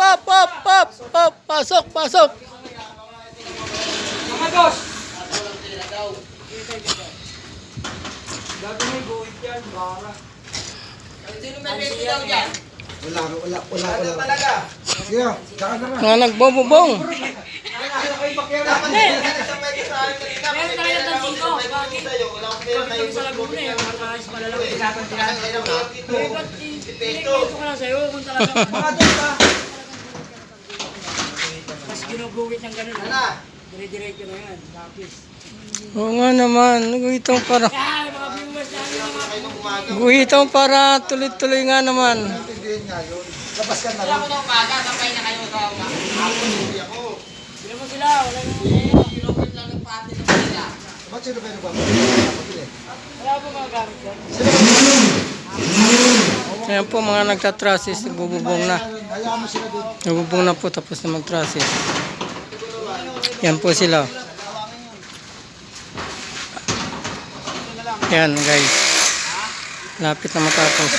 Hop! Pasok, pasok! Mga boss! Dati may guhit yan, bara. Sino may pwede daw dyan? Wala talaga. Sige, saka na nga. Mga nagbobobong. Meron tayo ng tansino. Bakit? Pagdating sa Laguna eh, mataas malalaki. Ito ko lang sa'yo kung talaga. Mas ginuguwit ng ganun. Dire-diretso na yan. Lapis. Oo nga naman. Guhitong para... Yan, mga viewers namin mga. Guhitong para tuloy-tuloy nga naman. Intindihin nga yun. Labas ka na Wala lang. ko ng umaga, sabay na kayo sa hapon. Hindi ako. Bila mo sila, wala nang Kilopit lang ng pati ng kanila. Ba't sino ba yung nagpapagod? wala pa mga gamit yan. Ayan po mga nagtatrasis. Nagbubong na. Hayaan mo sila doon. Nagbubong na po tapos na magtrasis. Yan po sila. Yan guys. Lapit na matapos.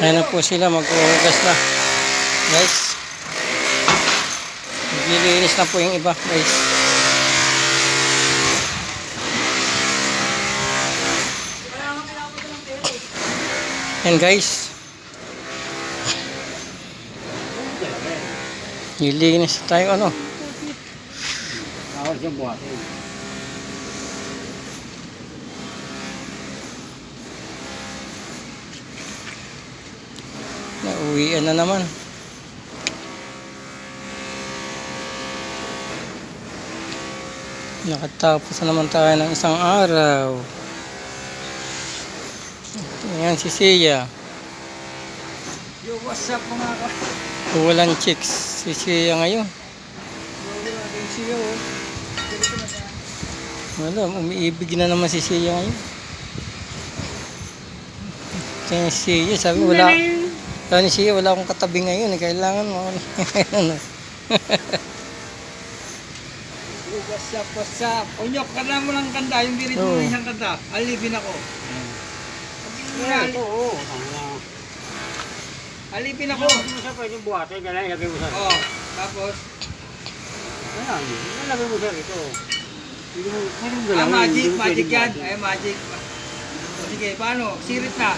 Ayan na po sila. Mag-uugas na. Guys. Maglilinis na po yung iba guys. Yan guys. Nilinis tayo ano. Nauwian na naman. Nakatapos na naman tayo ng isang araw. Ayan si Sia. Yo, what's up mga ka? Walang chicks si Sia ngayon. Wala, umiibig na naman si Sia ngayon. Kaya si Sia sabi wala. Kaya si Sia wala akong katabi ngayon. Kailangan mo. What's up? Onyok, kanta mo lang kanta, yung birit mo Oo. isang kanta. Alipin ako. Oo. Alipin ako. Sa pwede buhati, gano'n ilagay mo sa. Oh, tapos, Ayan, ilagay mo sa ito. magic yan. Ay, magic. Sige, paano? Sirit na.